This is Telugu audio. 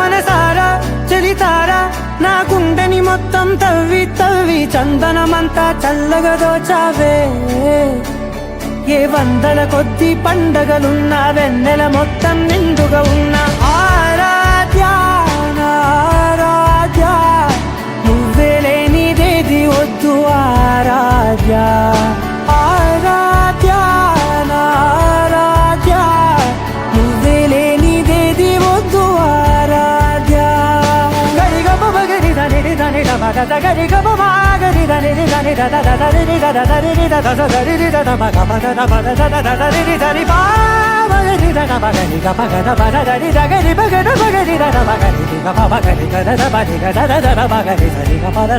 మనసారా చెలితారా నా గుండెని మొత్తం తవ్వి తవ్వి చందనమంతా చల్లగా దోచావే ఏ వందల కొద్ది పండగలున్నా వెన్నెల మొత్తం నిండుగా ఉన్న ఆరాధ్య నా ఆరాధ్య నువ్వే లేనిదేది వద్దు ఆరాధ్య ఆరాధ్య నా ఆరాధ్య నువ్వే లేనిదేది వద్దు ఆరాధ్య గరిగ బగరి దని దని మగ గరిగ మగరి దని దని దద దరి దద దరి దద దరి దద మగ మగ దద దద దరి దరి బాగరి దద మగరి గ మగ దద దరి దగరి మగ మగరి దద మగరి గ మగరి గ దద మగరి గ దద దద మగరి దరి గ మగ